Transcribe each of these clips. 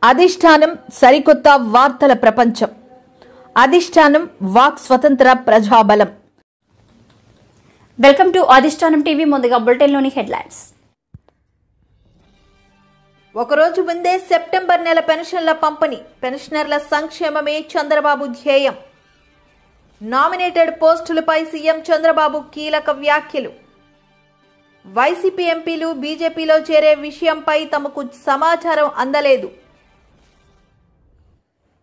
అధిష్టానం సరికొత్త వార్తల ప్రపంచం. అధిష్టానం వాక్ స్వతంత్ర ప్రజాబలం. వెల్కమ్ టు అధిష్టానం టీవీ. ముందుగా బులెటిన్లోని హెడ్లైన్స్. ఒకరోజు ముందే సెప్టెంబర్ నెల పెన్షన్ల పంపిణీ. పెన్షనర్ల సంక్షేమమే చంద్రబాబు ధ్యేయం. నామినేటెడ్ పోస్టులపై సీఎం చంద్రబాబు కీలక వ్యాఖ్యలు. వైసీపీ ఎంపీలు బీజేపీలో చేరే విషయంపై తమకు సమాచారం అందలేదు.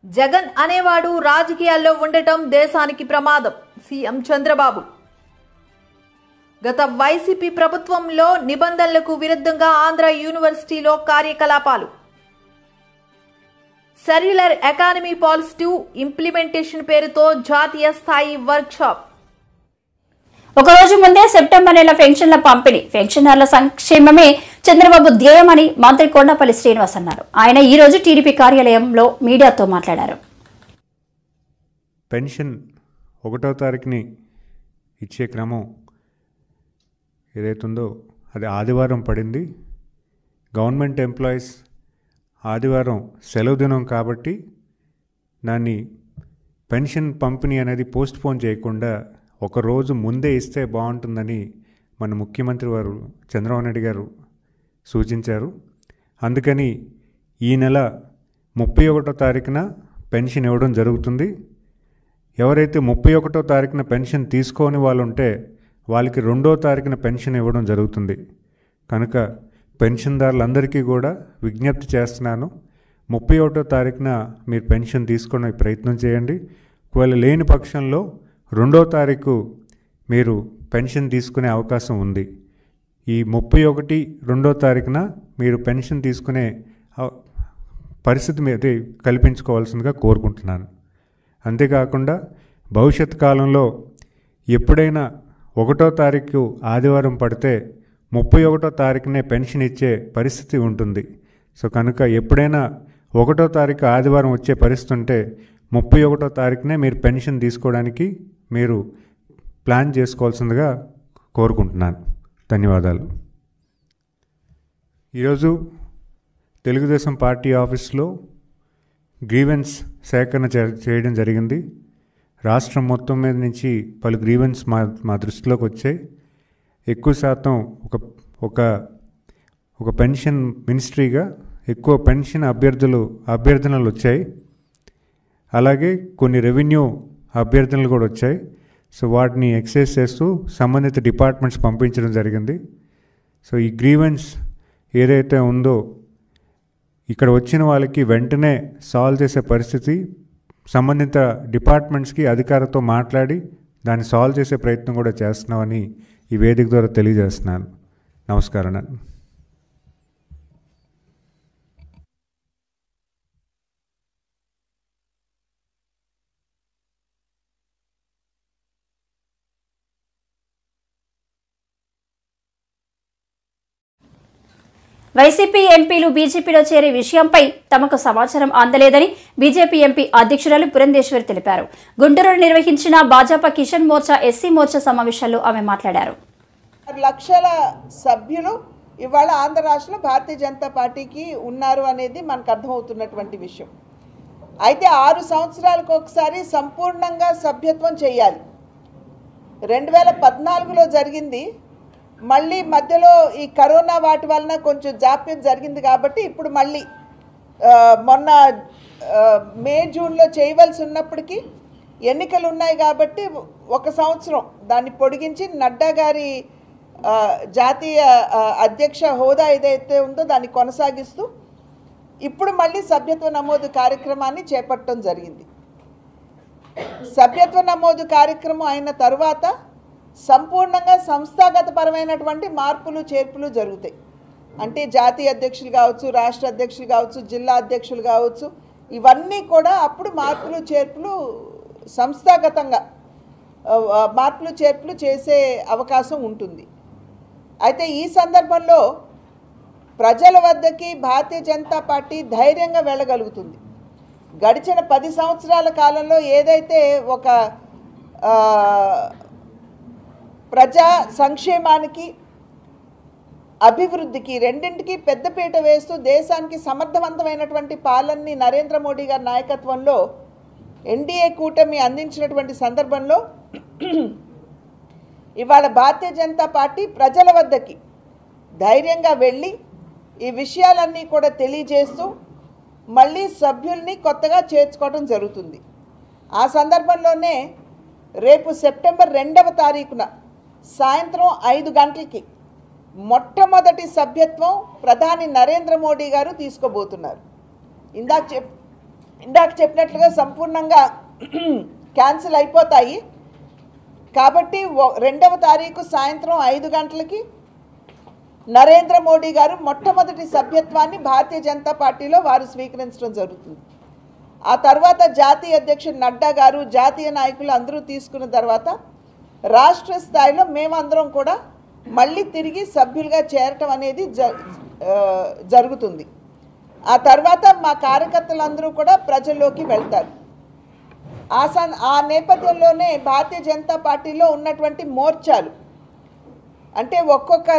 జగన్ అనేవాడు రాజకీయాల్లో ఉండటం దేశానికి ప్రమాదం. సీఎం చంద్రబాబు. గత వైసీపీ ప్రభుత్వంలో నిబంధనలకు విరుద్ధంగా ఆంధ్ర యూనివర్సిటీలో కార్యకలాపాలు. సెల్యులర్ ఎకానమీ పాలసీ ఇంప్లిమెంటేషన్ పేరుతో జాతీయ స్థాయి వర్క్షాప్. ఒకరోజు ముందే సెప్టెంబర్ నెల పెన్షన్ల పంపిణీ. పెన్షనర్ల సంక్షేమమే చంద్రబాబు ధ్యేయమని మంత్రి కొండపల్లి శ్రీనివాస్ అన్నారు. ఆయన ఈ రోజు టీడీపీ కార్యాలయంలో మీడియాతో మాట్లాడారు. పెన్షన్ 1వ తారీఖుని ఇచ్చే క్రమం ఏదైతుందో అది ఆదివారం పడింది. గవర్నమెంట్ ఎంప్లాయీస్ ఆదివారం సెలవు దినం కాబట్టి దాన్ని పెన్షన్ పంపిణీ అనేది పోస్ట్పోన్ చేయకుండా ఒకరోజు ముందే ఇస్తే బాగుంటుందని మన ముఖ్యమంత్రి వారు చంద్రబాబు నాయుడు గారు సూచించారు. అందుకని ఈ నెల 31వ తారీఖున పెన్షన్ ఇవ్వడం జరుగుతుంది. ఎవరైతే 31వ తారీఖున పెన్షన్ తీసుకోని వాళ్ళు ఉంటే వాళ్ళకి 2వ తారీఖున పెన్షన్ ఇవ్వడం జరుగుతుంది. కనుక పెన్షన్దారులందరికీ కూడా విజ్ఞప్తి చేస్తున్నాను, 31వ తారీఖున మీరు పెన్షన్ తీసుకునే ప్రయత్నం చేయండి. ఒకవేళ లేని పక్షంలో 2వ తారీఖు మీరు పెన్షన్ తీసుకునే అవకాశం ఉంది. ఈ 31, 2వ తారీఖున మీరు పెన్షన్ తీసుకునే పరిస్థితి మీద కల్పించుకోవాల్సిందిగా కోరుకుంటున్నాను. అంతేకాకుండా భవిష్యత్ కాలంలో ఎప్పుడైనా 1వ తారీఖు ఆదివారం పడితే 31వ తారీఖునే పెన్షన్ ఇచ్చే పరిస్థితి ఉంటుంది. సో కనుక ఎప్పుడైనా 1వ తారీఖు ఆదివారం వచ్చే పరిస్థితి ఉంటే 31వ తారీఖునే మీరు పెన్షన్ తీసుకోవడానికి మీరు ప్లాన్ చేసుకోవాల్సిందిగా కోరుకుంటున్నాను. ధన్యవాదాలు. ఈరోజు తెలుగుదేశం పార్టీ ఆఫీస్లో గ్రీవెన్స్ సేకరణ చేయడం జరిగింది. రాష్ట్రం మొత్తం మీద నుంచి పలు గ్రీవెన్స్ మా దృష్టిలోకి వచ్చాయి. ఎక్కువ శాతం ఒక పెన్షన్ మినిస్ట్రీగా ఎక్కువ పెన్షన్ అభ్యర్థనలు వచ్చాయి. అలాగే కొన్ని రెవెన్యూ అభ్యర్థనలు కూడా వచ్చాయి. సో వాటిని ఎక్సైజ్ చేస్తూ సంబంధిత డిపార్ట్మెంట్స్ పంపించడం జరిగింది. సో ఈ గ్రీవెన్స్ ఏదైతే ఉందో ఇక్కడ వచ్చిన వాళ్ళకి వెంటనే సాల్వ్ చేసే పరిస్థితి సంబంధిత డిపార్ట్మెంట్స్కి అధికారులతో మాట్లాడి దాన్ని సాల్వ్ చేసే ప్రయత్నం కూడా చేస్తున్నామని ఈ వేదిక ద్వారా తెలియజేస్తున్నాను. నమస్కారం. వైసీపీ ఎంపీలు బీజేపీలో చేరే విషయంపై తమకు సమాచారం అందలేదని బీజేపీ ఎంపీ అధ్యక్షురాలు పురంధేశ్వరి తెలిపారు. గుంటూరులో నిర్వహించిన భాజపా కిషన్ మోర్చా ఎస్సీ మోర్చా సమావేశాల్లో ఆమె మాట్లాడారు. 6 లక్షల సభ్యులు ఇవాళ ఆంధ్ర రాష్ట్రంలో భారతీయ జనతా పార్టీకి ఉన్నారు అనేది మనకు అర్థమవుతున్నటువంటి విషయం. అయితే 6 సంవత్సరాలకు ఒకసారి సంపూర్ణంగా సభ్యత్వం చేయాలి. 2014లో జరిగింది. మళ్ళీ మధ్యలో ఈ కరోనా వాటి వలన కొంచెం జాప్యం జరిగింది కాబట్టి ఇప్పుడు మళ్ళీ మొన్న మే జూన్లో చేయవలసి ఉన్నప్పటికీ ఎన్నికలు ఉన్నాయి కాబట్టి 1 సంవత్సరం దాన్ని పొడిగించి నడ్డా గారి జాతీయ అధ్యక్ష హోదా ఏదైతే ఉందో దాన్ని కొనసాగిస్తూ ఇప్పుడు మళ్ళీ సభ్యత్వ నమోదు కార్యక్రమాన్ని చేపట్టడం జరిగింది. సభ్యత్వ నమోదు కార్యక్రమం అయిన తర్వాత సంపూర్ణంగా సంస్థాగతపరమైనటువంటి మార్పులు చేర్పులు జరుగుతాయి. అంటే జాతీయ అధ్యక్షులు కావచ్చు, రాష్ట్ర అధ్యక్షులు కావచ్చు, జిల్లా అధ్యక్షులు కావచ్చు, ఇవన్నీ కూడా అప్పుడు మార్పులు చేర్పులు సంస్థాగతంగా మార్పులు చేర్పులు చేసే అవకాశం ఉంటుంది. అయితే ఈ సందర్భంలో ప్రజల వద్దకి భారతీయ జనతా పార్టీ ధైర్యంగా వెళ్ళగలుగుతుంది. గడిచిన 10 సంవత్సరాల కాలంలో ఏదైతే ఒక ప్రజా సంక్షేమానికి అభివృద్ధికి రెండింటికి పెద్దపీట వేస్తూ దేశానికి సమర్థవంతమైనటువంటి పాలనని నరేంద్ర మోడీ గారి నాయకత్వంలో ఎన్డీఏ కూటమి అందించినటువంటి సందర్భంలో ఇవాళ భారతీయ జనతా పార్టీ ప్రజల వద్దకి ధైర్యంగా వెళ్ళి ఈ విషయాలన్నీ కూడా తెలియజేస్తూ మళ్ళీ సభ్యుల్ని కొత్తగా చేర్చుకోవడం జరుగుతుంది. ఆ సందర్భంలోనే రేపు సెప్టెంబర్ 2వ తారీఖున సాయంత్రం 5 గంటలకి మొట్టమొదటి సభ్యత్వం ప్రధాని నరేంద్ర మోడీ గారు తీసుకోబోతున్నారు. ఇందాక చెప్పినట్లుగా సంపూర్ణంగా క్యాన్సిల్ అయిపోతాయి కాబట్టి 2వ తారీఖు సాయంత్రం 5 గంటలకి నరేంద్ర మోడీ గారు మొట్టమొదటి సభ్యత్వాన్ని భారతీయ జనతా పార్టీలో వారు స్వీకరించడం జరుగుతుంది. ఆ తర్వాత జాతీయ అధ్యక్షుడు నడ్డా గారు జాతీయ నాయకులు అందరూ తీసుకున్న తర్వాత రాష్ట్ర స్థాయిలో మేమందరం కూడా మళ్ళీ తిరిగి సభ్యులుగా చేరటం అనేది జరుగుతుంది. ఆ తర్వాత మా కార్యకర్తలందరూ కూడా ప్రజల్లోకి వెళ్తారు. ఆ నేపథ్యంలోనే భారతీయ జనతా పార్టీలో ఉన్నటువంటి మోర్చాలు అంటే ఒక్కొక్క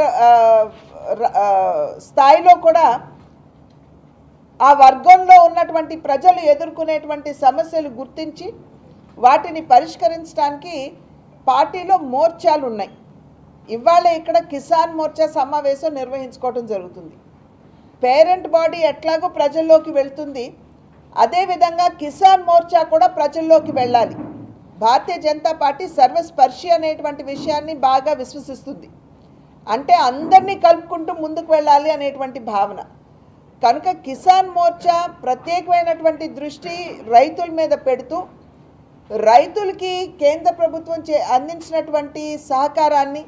స్థాయిలో కూడా ఆ వర్గంలో ఉన్నటువంటి ప్రజలు ఎదుర్కొనేటువంటి సమస్యలు గుర్తించి వాటిని పరిష్కరించడానికి పార్టీలో మోర్చాలు ఉన్నాయి. ఇవాళ ఇక్కడ కిసాన్ మోర్చా సమావేశం నిర్వహించుకోవడం జరుగుతుంది. పేరెంట్ బాడీ ఎట్లాగో ప్రజల్లోకి వెళ్తుంది, అదేవిధంగా కిసాన్ మోర్చా కూడా ప్రజల్లోకి వెళ్ళాలి. భారతీయ జనతా పార్టీ సర్వస్పర్శి అనేటువంటి విషయాన్ని బాగా విశ్వసిస్తుంది. అంటే అందరినీ కలుపుకుంటూ ముందుకు వెళ్ళాలి అనేటువంటి భావన. కనుక కిసాన్ మోర్చా ప్రత్యేకమైనటువంటి దృష్టి రైతుల మీద పెడుతూ రైతులకి కేంద్ర ప్రభుత్వం అందించినటువంటి సహకారాన్ని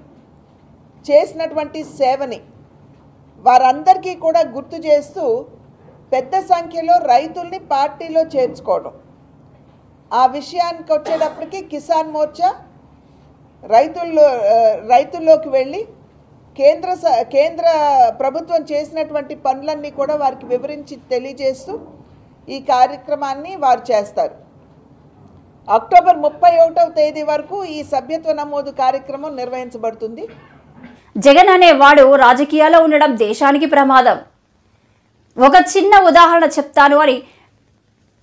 చేసినటువంటి సేవని వారందరికీ కూడా గుర్తు చేస్తూ పెద్ద సంఖ్యలో రైతుల్ని పార్టీలో చేర్చుకోవడం. ఆ విషయానికి వచ్చేటప్పటికి కిసాన్ మోర్చా రైతుల్లోకి వెళ్ళి కేంద్ర ప్రభుత్వం చేసినటువంటి పనులన్నీ కూడా వారికి వివరించి తెలియజేస్తూ ఈ కార్యక్రమాన్ని వారు చేస్తారు. అక్టోబర్ 31వ తేదీ వరకు ఈ సభ్యత్వ నమోదు కార్యక్రమం నిర్వహించబడుతుంది. జగన్ అనేవాడు రాజకీయాల్లో ఉండడం దేశానికి ప్రమాదం. ఒక చిన్న ఉదాహరణ చెప్తాను అని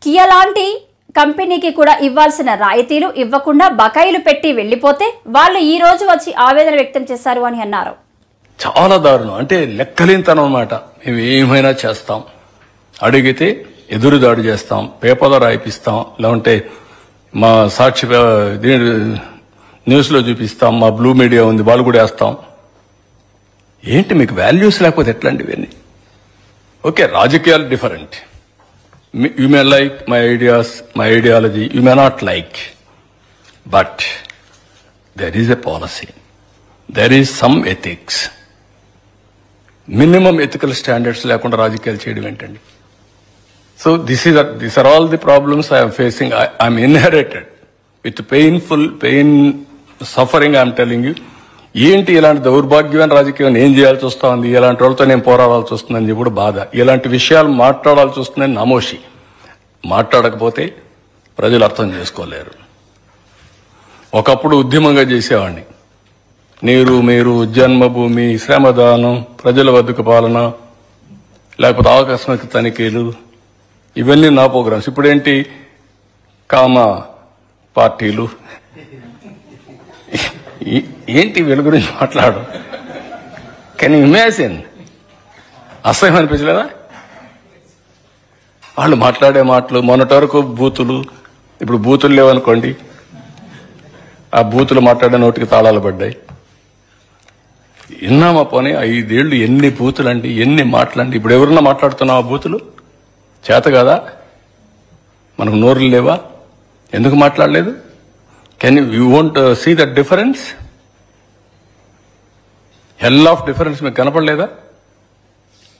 కియా లాంటి కంపెనీకి కూడా ఇవ్వాల్సిన రాయితీలు ఇవ్వకుండా బకాయిలు పెట్టి వెళ్ళిపోతే వాళ్ళు ఈ రోజు వచ్చి ఆవేదన వ్యక్తం చేశారు అని అన్నారు. చాలా దారుణం, అంటే లెక్కలేనితనం అన్నమాట. మేము ఏమైనా చేస్తాం, అడిగితే ఎదురుదాడి చేస్తాం, పేపర్లో రాయిపిస్తాం, లేకుంటే మా సాక్షి న్యూస్లో చూపిస్తాం, మా బ్లూ మీడియా ఉంది వాళ్ళు కూడా వేస్తాం. ఏంటి మీకు వాల్యూస్ లేకపోతే ఎట్లాంటి ఇవన్నీ? ఓకే, రాజకీయాలు different. You may like my ideas, my ideology, you may not like, but there is a policy, there is some ethics. Minimum ethical standards లేకుండా రాజకీయాలు చేయడం ఏంటండి? So these are all the problems I am facing. I am inherited with pain, suffering. I am telling you. ఏంటి ఇలాంటి దౌర్భాగ్యమైన రాజకీయం ఏం చేయాల్సి వస్తుంది, ఇలాంటి వాళ్ళతో నేను పోరాడాల్సి వస్తుందని చెప్పి కూడా బాధ. ఇలాంటి విషయాలు మాట్లాడాల్సి వస్తుందని నమోషి. మాట్లాడకపోతే ప్రజలు అర్థం చేసుకోలేరు. ఒకప్పుడు ఉద్యమంగా చేసేవాడిని. నీరు మీరు, జన్మభూమి, శ్రమదానం, ప్రజల వద్దకు పాలన, లేకపోతే ఆకస్మిక తనిఖీలు, ఇవన్నీ నా ప్రోగ్రామ్స్. ఇప్పుడేంటి కామ పార్టీలు, ఏంటి వీళ్ళ గురించి మాట్లాడు? Can you imagine? అసహ్యం అనిపించలేదా? వాళ్ళు మాట్లాడే మాటలు. మొన్నటి వరకు బూతులు, ఇప్పుడు బూతులు లేవనుకోండి, ఆ బూతులు మాట్లాడే నోటికి తాళాలు పడ్డాయి. విన్నామా పోనీ 5 ఏళ్లు ఎన్ని బూతులండి, ఎన్ని మాటలండి. ఇప్పుడు ఎవరన్నా మాట్లాడుతున్నాం ఆ బూతులు? చేత కదా? మనకు నోరులు లేవా? ఎందుకు మాట్లాడలేదు? Can you won't see that difference? Hell of difference మీకు కనపడలేదా?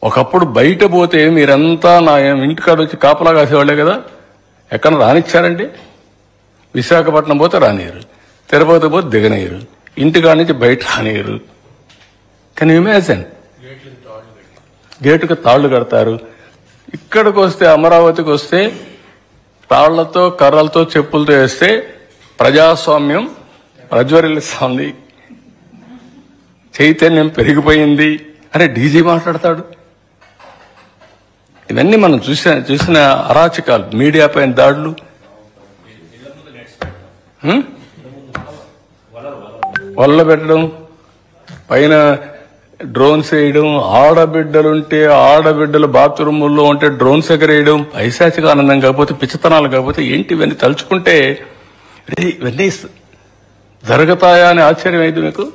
ఒకప్పుడు బయట పోతే మీరంతా నా ఇంటికాడ వచ్చి కాపలా కాసేవాళ్లే కదా. ఎక్కడ రానిచ్చారండి? విశాఖపట్నం పోతే రానియరు, తిరుపతి పోతే దిగనీయరు, ఇంటికాడ నుంచి బయట రానియరు. Can you imagine? గేటుకు తాళ్లు కడతారు. ఇక్కడికి వస్తే, అమరావతికి వస్తే తాళ్లతో, కర్రలతో, చెప్పులతో వేస్తే ప్రజాస్వామ్యం ప్రజ్వరిల్లుస్తోంది, చైతన్యం పెరిగిపోయింది అరే డీజీ మాట్లాడతాడు. ఇవన్నీ మనం చూసిన అరాచకాలు, మీడియా పైన దాడులు, వల్ల పెట్టడం, పైన డ్రోన్స్ వేయడం, ఆడబిడ్డలుంటే ఆడబిడ్డలు బాత్రూముల్లో ఉంటే డ్రోన్స్ ఎగరేయడం, పైశాచిక ఆనందం కాకపోతే, పిచ్చితనాలు కాకపోతే ఏంటి ఇవన్నీ తలుచుకుంటే ఇవన్నీ జరుగుతాయా అని ఆశ్చర్యం అయింది మీకు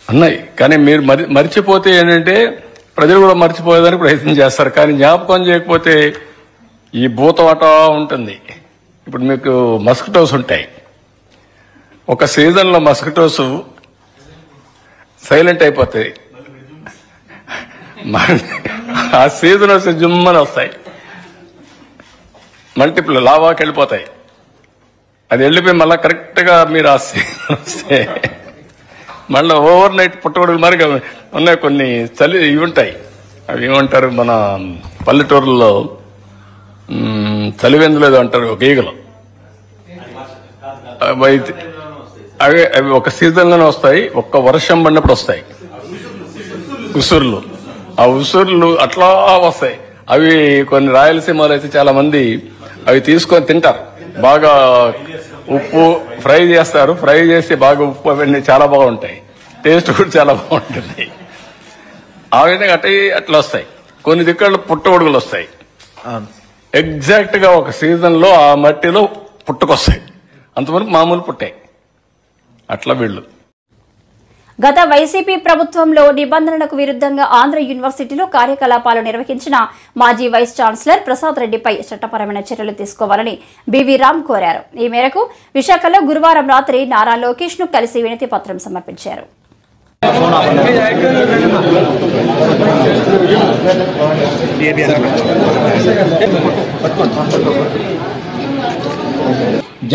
అన్నాయి. కానీ మీరు మర్చిపోతే ఏంటంటే ప్రజలు కూడా మర్చిపోయేదానికి ప్రయత్నం చేస్తారు. కానీ జ్ఞాపకం చేయకపోతే ఈ భూతవాట ఉంటుంది. ఇప్పుడు మీకు మస్కిటోస్ ఉంటాయి. ఒక సీజన్లో మస్కిటోస్ సైలెంట్ అయిపోతాయి, ఆ సీజన్ వస్తే జుమ్మని వస్తాయి, మల్టిపుల్ లావాకి వెళ్ళిపోతాయి. అది వెళ్ళిపోయి మళ్ళీ కరెక్ట్గా మీరు ఆ సీజన్ వస్తే మళ్ళీ ఓవర్ నైట్ పుట్టగొడుగులు మరి ఉన్నాయి. కొన్ని చలి ఇవి ఉంటాయి, అవి ఏమంటారు మన పల్లెటూరులో చలివెందులు ఏదో అంటారు, ఒక ఈగలు. అవి ఒక సీజన్లోనే వస్తాయి, ఒక్క వర్షం పడినప్పుడు వస్తాయి ఉసుర్లు. ఆ ఉసుర్లు అట్లా వస్తాయి. అవి కొన్ని రాయలసీమలో అయితే చాలా మంది అవి తీసుకొని తింటారు. బాగా ఉప్పు ఫ్రై చేస్తారు, ఫ్రై చేసి బాగా ఉప్పు అవన్నీ చాలా బాగుంటాయి, టేస్ట్ కూడా చాలా బాగుంటుంది. ఆ విధంగా అట్లా వస్తాయి. కొన్ని దిక్కళ్ళు పుట్టగొడుగులు వస్తాయి, ఎగ్జాక్ట్ గా ఒక సీజన్ లో ఆ మట్టిలో పుట్టుకొస్తాయి, అంతవరకు మామూలు పుట్టాయి. అట్లా వీళ్ళు గత వైసీపీ ప్రభుత్వంలో నిబంధనలకు విరుద్ధంగా ఆంధ్ర యూనివర్సిటీలో కార్యకలాపాలు నిర్వహించిన మాజీ వైస్ ఛాన్సలర్ ప్రసాద్ రెడ్డిపై చట్టపరమైన చర్యలు తీసుకోవాలని బివి రామ్ కోరారు. ఈ మేరకు విశాఖలో గురువారం రాత్రి నారా లోకేష్ ను కలిసి వినతి పత్రం సమర్పించారు.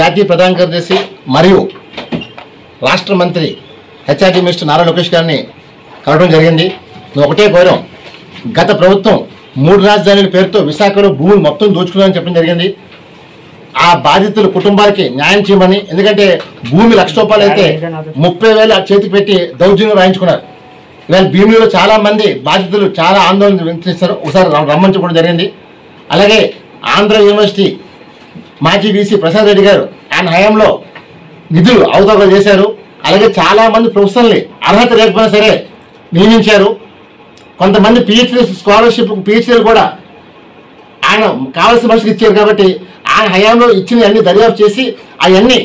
జాతీయ ప్రధాన కార్యదర్శి మరియు రాష్ట్ర మంత్రి హెచ్ఆర్డీ మినిస్టర్ నారా లోకేష్ గారిని కలవడం జరిగింది. ఒకటే కోరాం, గత ప్రభుత్వం 3 రాజధానుల పేరుతో విశాఖలో భూములు మొత్తం దోచుకున్నారని చెప్పడం జరిగింది. ఆ బాధితుల కుటుంబాలకి న్యాయం చేయమని, ఎందుకంటే భూమి ₹1,00,000 అయితే 30,000 చేతికి పెట్టి దౌర్జన్యం రాయించుకున్నారు. ఇవాళ భీమిలో చాలా మంది బాధితులు చాలా ఆందోళన వ్యక్తిస్తారు. ఒకసారి రమ్మించడం జరిగింది. అలాగే ఆంధ్ర యూనివర్సిటీ మాజీ వీసీ ప్రసాద్ రెడ్డి గారు ఆయన హయాంలో నిధులు అవతవకలు చేశారు. అలాగే చాలా మంది ప్రొఫెసర్ని అర్హత లేకపోయినా సరే నియమించారు. కొంతమంది పిహెచ్డీ స్కాలర్షిప్ పిహెచ్డీలు కూడా ఆయన కావాల్సిన మనిషికి ఇచ్చారు. కాబట్టి ఆయన హయాంలో ఇచ్చిన అన్ని దర్యాప్తు చేసి అవన్నీ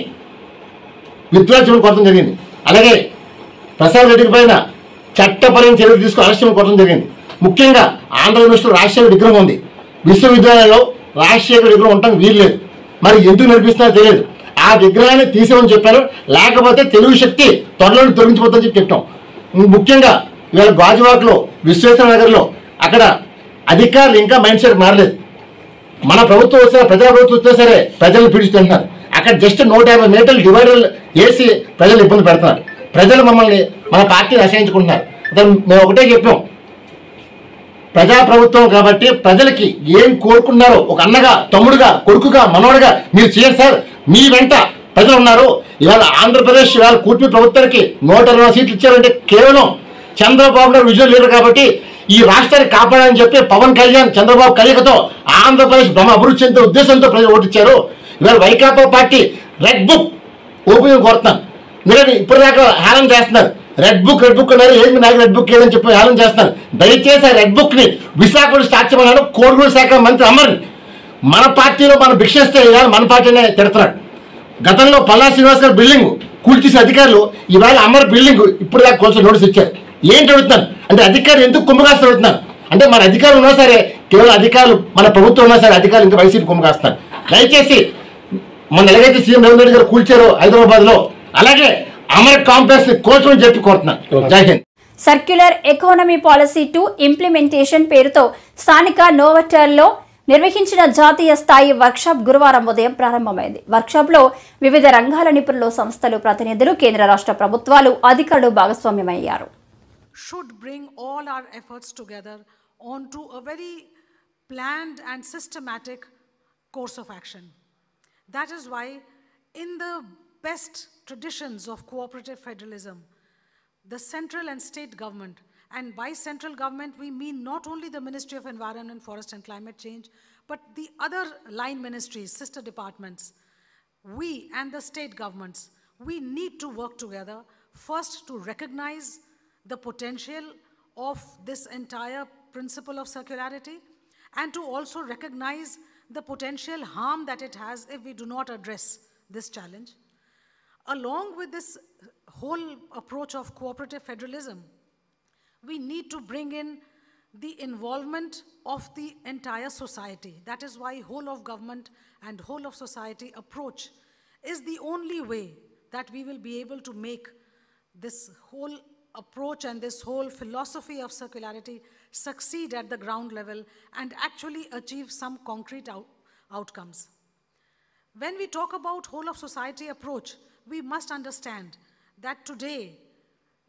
విత్డ్రా చేయడం కొట్టడం జరిగింది. అలాగే ప్రసాద్ రెడ్డి పైన చట్టపరమైన చర్యలు తీసుకుని అరెస్ట్ కొట్టడం జరిగింది. ముఖ్యంగా ఆంధ్ర యూనివర్సిటీలో రాజశేఖర్ విగ్రహం ఉంది. విశ్వవిద్యాలయంలో రాజశేఖర్ విగ్రహం ఉండటం వీల్లేదు. మరి ఎందుకు నడిపిస్తున్నారో తెలియదు. ఆ విగ్రహాన్ని తీసేమని చెప్పారు, లేకపోతే తెలుగు శక్తి త్వరలో తొలగించిపోతుందని చెప్పి చెప్పాం. ముఖ్యంగా ఇవాళ గాజువాకలో విశ్వేశ్వర నగర్లో అక్కడ అధికారులు ఇంకా మైండ్ సెట్ మారలేదు. మన ప్రభుత్వం వస్తే ప్రజా ప్రభుత్వం వస్తే సరే ప్రజలు పీడిస్తున్నారు. అక్కడ జస్ట్ 150 మీటర్లు డివైడర్లు వేసి ప్రజలు ఇబ్బంది పెడుతున్నారు. ప్రజలు మమ్మల్ని మన పార్టీని అసహించుకుంటున్నారు. మేము ఒకటే చెప్పాం, ప్రజాప్రభుత్వం కాబట్టి ప్రజలకి ఏం కోరుకున్నారో ఒక అన్నగా, తమ్ముడుగా, కొడుకుగా, మనవడుగా మీరు చేయండి సార్. మీ వెంట ప్రజలు ఉన్నారు. ఇవాళ ఆంధ్రప్రదేశ్ ఇవాళ కూటమి ప్రభుత్వానికి 120 సీట్లు ఇచ్చారంటే కేవలం చంద్రబాబు నాయుడు విజువల్ లీడర్ కాబట్టి ఈ రాష్ట్రాన్ని కాపాడాలని చెప్పి పవన్ కళ్యాణ్ చంద్రబాబు కలయికతో ఆంధ్రప్రదేశ్ బ్రహ్మ అభివృద్ధి చెందే ఉద్దేశంతో ప్రజలు ఓటిచ్చారు. ఇవాళ Vaikapa party red book open కోరుతున్నాను. ఎందుకంటే ఇప్పటిదాకా హేళన చేస్తున్నారు. రెడ్ బుక్ అన్నారు, ఏంటి నాకు రెడ్ బుక్ ఏదని చెప్పి హేళన చేస్తున్నారు. దయచేసి ఆ రెడ్ బుక్ ని విశాఖలో స్టార్ట్ చేయమన్నాడు కోడిగూడు శాఖ మంత్రి అమర్. మన పార్టీలో మనం భిక్షిస్తే మన పార్టీనే తిడుతున్నాడు. గతంలో పల్లా శ్రీనివాస్ గారు బిల్డింగ్ కూల్చేసే అధికారులు ఇవాళ అమర్ బిల్డింగ్ ఇప్పుడు దాకా కొంచెం నోటీస్ ఇచ్చారు. ఏంటి అడుగుతున్నాను అంటే అధికారులు ఎందుకు కుంభకాస్తులు అడుగుతున్నారు అంటే మన అధికారులు ఉన్నా సరే, కేవలం అధికారులు మన ప్రభుత్వం ఉన్నా సరే అధికారులు ఇంకా వైసీపీ కుంభకాస్తున్నారు. దయచేసి మన ఎలాగైతే సీఎం రేవంత్ రెడ్డి గారు కూల్చారో హైదరాబాద్ లో, అలాగే అమర్ కాంప్లెక్స్ కోల్చమని చెప్పి కోరుతున్నాను. జై Hind. Circular economy policy 2 implementation పేరుతో స్థానిక నోవటెల్లో నిర్వహించిన జాతీయ స్థాయి వర్క్షాప్ గురువారం ఉదయం ప్రారంభమైంది. వర్క్షాప్ లో వివిధ రంగాల నిపుణులు, సంస్థలు, ప్రతినిధులు, కేంద్ర రాష్ట్ర ప్రభుత్వాలు, అధికారులు భాగస్వామ్యమయ్యారు. Should bring all our efforts together onto a very planned and systematic course of action. That is why, in the best traditions of cooperative federalism, the central and state government, and by central government we mean not only the Ministry of Environment, Forest and Climate Change, but the other line ministries, sister departments, we and the state governments, we need to work together first to recognize the potential of this entire principle of circularity, and to also recognize the potential harm that it has if we do not address this challenge. Along with this whole approach of cooperative federalism, we need to bring in the involvement of the entire society. That is why whole of government and whole of society approach is the only way that we will be able to make this whole approach and this whole philosophy of circularity succeed at the ground level and actually achieve some concrete outcomes. When we talk about whole of society approach, we must understand that today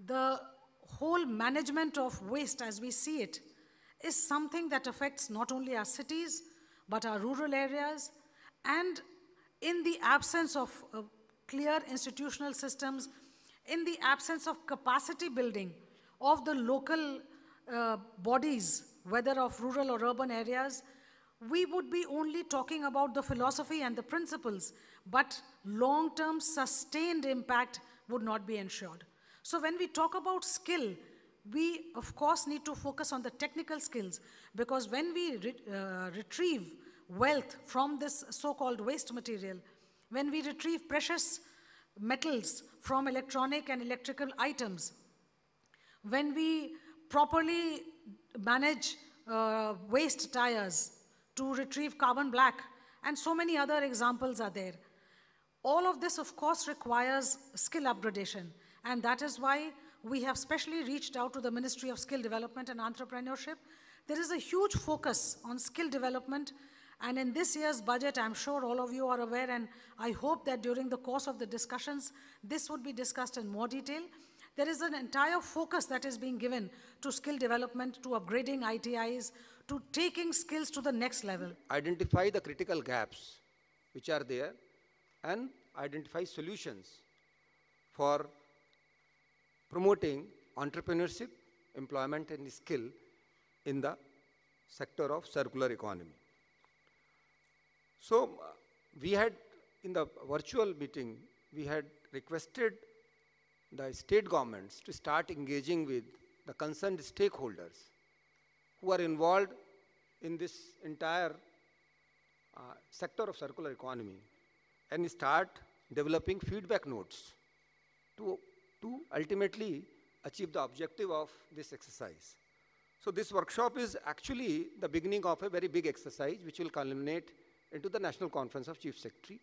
the whole management of waste as we see it is something that affects not only our cities but our rural areas, and in the absence of clear institutional systems, in the absence of capacity building of the local bodies, whether of rural or urban areas, we would be only talking about the philosophy and the principles, but long-term sustained impact would not be ensured. So when we talk about skill, we of course need to focus on the technical skills, because when we retrieve wealth from this so-called waste material, when we retrieve precious metals from electronic and electrical items, when we properly manage waste tires to retrieve carbon black, and so many other examples are there. All of this, of course, requires skill upgradation, and that is why we have specially reached out to the Ministry of Skill Development and Entrepreneurship. There is a huge focus on skill development, and in this year's budget, I'm sure all of you are aware, and I hope that during the course of the discussions, this would be discussed in more detail. There is an entire focus that is being given to skill development, to upgrading ITIs, to taking skills to the next level. Identify the critical gaps which are there and identify solutions for promoting entrepreneurship, employment and skill in the sector of circular economy. So we had, in the virtual meeting, we had requested the state governments to start engaging with the concerned stakeholders who are involved in this entire sector of circular economy, and start developing feedback notes to ultimately achieve the objective of this exercise. So this workshop is actually the beginning of a very big exercise which will culminate into the National Conference of Chief Secretary,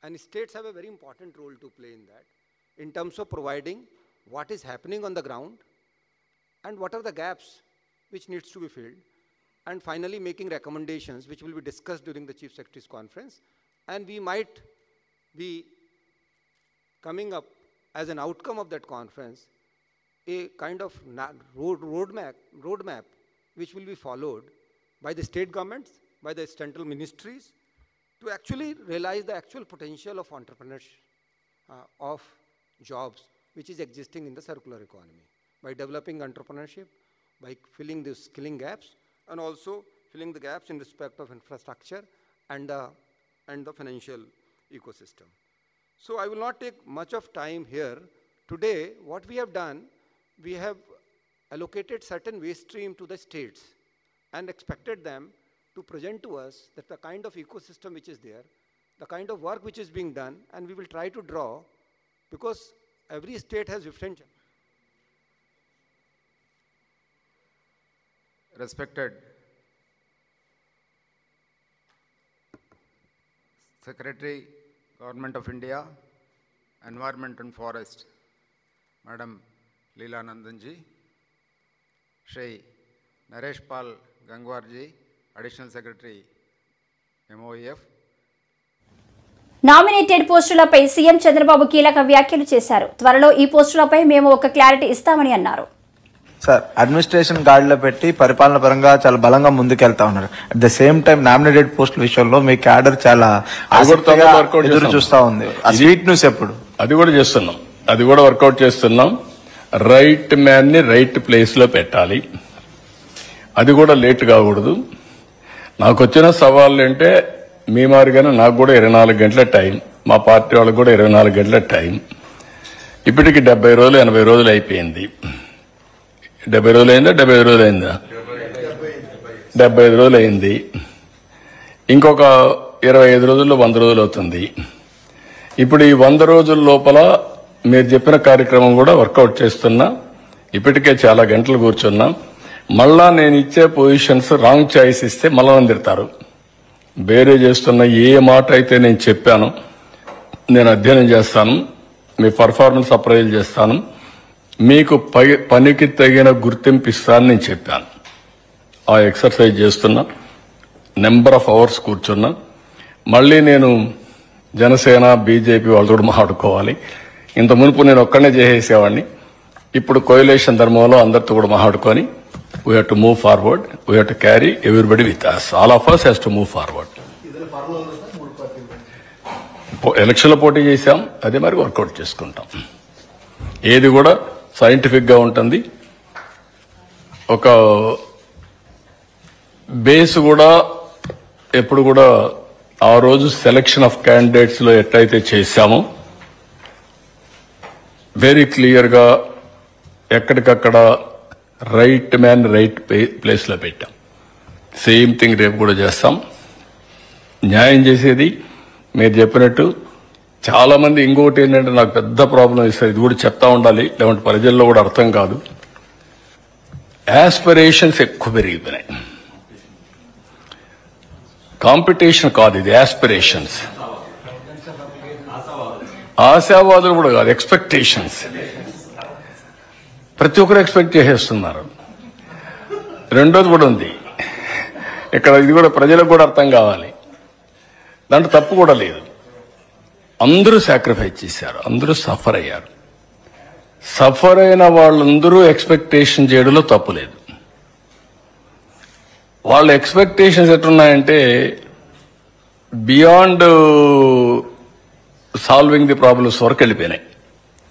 and states have a very important role to play in that, in terms of providing what is happening on the ground and what are the gaps which needs to be filled, and finally making recommendations which will be discussed during the Chief Secretary's conference, and we might be coming up as an outcome of that conference a kind of roadmap which will be followed by the state governments, by the central ministries, to actually realize the actual potential of entrepreneurship, of jobs which is existing in the circular economy, by developing entrepreneurship, by filling the skilling gaps, and also filling the gaps in respect of infrastructure and the financial ecosystem. So I will not take much of time here. Today, what we have done, we have allocated certain waste stream to the states and expected them to present to us that the kind of ecosystem which is there, the kind of work which is being done, and we will try to draw, because every state has different. Respected Secretary, Government of India, Environment and Forest, Madam Leela Nandanji, Shri Naresh Pal Gangwarji, Additional Secretary, MOEF. Nominated పోస్టులపై CM Chandrababu కీలక వ్యాఖ్యలు చేశారు. త్వరలో ఈ పోస్టులపై మేము ఒక clarity ఇస్తామని అన్నారు. సార్, అడ్మినిస్ట్రేషన్ గాడిలో పెట్టి పరిపాలన పరంగా చాలా బలంగా ముందుకెళ్తా ఉన్నారు. At the same time nominated పోస్టుల విషయంలో మీ క్యాడర్ చాలా ఎదురు చూస్తా ఉంది. ఆ స్వీట్ న్యూస్ ఎప్పుడు? అది కూడా చేస్తున్నాం, అది కూడా వర్కౌట్ చేస్తున్నాం. రైట్ మ్యాన్ని రైట్ ప్లేస్లో పెట్టాలి. అది కూడా లేట్ కాకూడదు. నాకు వచ్చిన సవాళ్ళు అంటే మీ మారిగానే నాకు కూడా 24 గంటల టైం, మా పార్టీ వాళ్ళకి కూడా 24 గంటల టైం. ఇప్పటికి 70 రోజులు 80 రోజులు అయిపోయింది. 70 రోజులు అయిందా 75 రోజులు అయిందా? 75 రోజులు అయింది. ఇంకొక 25 రోజుల్లో 100 రోజులు అవుతుంది. ఇప్పుడు ఈ 100 రోజుల లోపల మీరు చెప్పిన కార్యక్రమం కూడా వర్కౌట్ చేస్తున్నా. ఇప్పటికే చాలా గంటలు కూర్చున్నా. మళ్ళా నేను ఇచ్చే పొజిషన్స్ రాంగ్ చాయిస్ ఇస్తే మళ్ళా తిడతారు. వేరే చేస్తున్న ఏ మాట అయితే నేను చెప్పాను, నేను అధ్యయనం చేస్తాను, మీ పర్ఫార్మెన్స్ అప్రైజ్ చేస్తాను, మీకు పనికి తగిన గుర్తింపు ఇస్తానని నేను చెప్పాను. ఆ ఎక్సర్సైజ్ చేస్తున్నా, నెంబర్ ఆఫ్ అవర్స్ కూర్చున్నా. మళ్ళీ నేను జనసేన బీజేపీ వాళ్ళతో కూడా మాట్లాడుకోవాలి. ఇంత మునుపు నేను ఒక్కడనే చేసేసేవాడిని. ఇప్పుడు కోయలేషన్ ధర్మంలో అందరితో కూడా మాట్లాడుకొని we have to move forward. We have to carry everybody with us. All of us has to move forward. ఎలక్షన్లో పోటీ చేశాం, అదే మరి వర్కౌట్ చేసుకుంటాం. ఏది కూడా సైంటిఫిక్ గా ఉంటుంది. ఒక బేస్ కూడా ఎప్పుడు కూడా ఆ రోజు సెలక్షన్ ఆఫ్ క్యాండిడేట్స్ లో ఎట్లయితే చేశామో వెరీ క్లియర్ గా ఎక్కడికక్కడ రైట్ మ్యాన్ రైట్ ప్లేస్ లో పెట్టాం. సేమ్ థింగ్ రేపు కూడా చేస్తాం. న్యాయం చేసేది మీరు చెప్పినట్టు చాలా మంది. ఇంకొకటి ఏంటంటే నాకు పెద్ద ప్రాబ్లం ఇస్తారు, ఇది కూడా చెప్తా ఉండాలి, లేదంటే ప్రజల్లో కూడా అర్థం కాదు. యాస్పిరేషన్స్ ఎక్కువ పెరిగిపోయినాయి. కాంపిటీషన్ కాదు ఇది, యాస్పిరేషన్స్. ఆశావాదులు కూడా కాదు, ఎక్స్పెక్టేషన్స్. ప్రతి ఒక్కరు ఎక్స్పెక్ట్ చేసేస్తున్నారు. రెండోది కూడా ఉంది ఇక్కడ, ఇది కూడా ప్రజలకు కూడా అర్థం కావాలి. దాంట్లో తప్పు కూడా లేదు. అందరూ సాక్రిఫైస్ చేశారు, అందరూ సఫర్ అయ్యారు. సఫర్ అయిన వాళ్ళందరూ ఎక్స్పెక్టేషన్ చేయడంలో తప్పు లేదు. వాళ్ళ ఎక్స్పెక్టేషన్స్ ఎట్లున్నాయంటే బియాండ్ సాల్వింగ్ ది ప్రాబ్లమ్స్ వరకు వెళ్ళిపోయినాయి.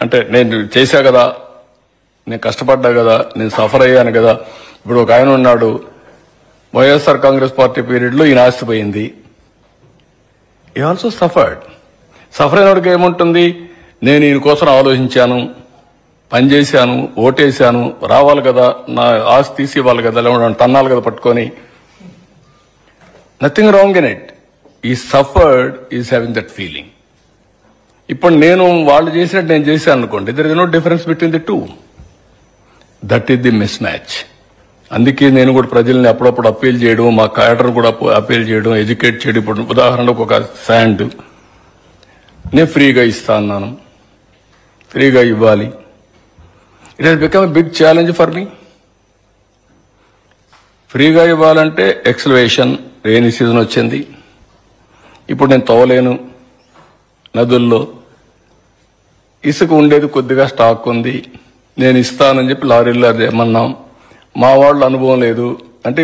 అంటే నేను చేశా కదా, నేను కష్టపడ్డా కదా, నేను సఫర్ అయ్యాను కదా. ఇప్పుడు ఒక ఆయన ఉన్నాడు, వైఎస్ఆర్ కాంగ్రెస్ పార్టీ పీరియడ్లో ఈయన ఆస్తిపోయింది. ఈ ఆల్సో సఫర్డ్. సఫర్ అయినోడికి ఏముంటుంది, నేను ఈయన కోసం ఆలోచించాను, పనిచేశాను, ఓటేశాను, రావాలి కదా, నా ఆస్తి తీసి ఇవ్వాలి కదా, లేకుంటే తన్నాలి కదా పట్టుకొని. Nothing wrong in it. ఈ suffered is having that feeling. ఇప్పుడు నేను వాళ్ళు చేసినట్టు నేను చేశాను అనుకోండి, there is no difference between the two. That is the mismatch. అందుకే నేను కూడా ప్రజల్ని అప్పుడప్పుడు అప్పీల్ చేయడం, మా క్యాడర్ కూడా అప్పీల్ చేయడం, ఎడ్యుకేట్ చేయడం. ఇప్పుడు ఉదాహరణకు ఒక శాండ్ నేను ఫ్రీగా ఇస్తా అన్నాను, ఫ్రీగా ఇవ్వాలి. It has become a big challenge for me. ఫ్రీగా ఇవ్వాలంటే ఎక్స్కవేషన్, రెయినీ సీజన్ వచ్చింది, ఇప్పుడు నేను తవ్వలేను. నదుల్లో ఇసుక ఉండేది కొద్దిగా స్టాక్ ఉంది, నేను ఇస్తానని చెప్పి లారీల్లో ఏమన్నాం. మా వాళ్ళు అనుభవం లేదు అంటే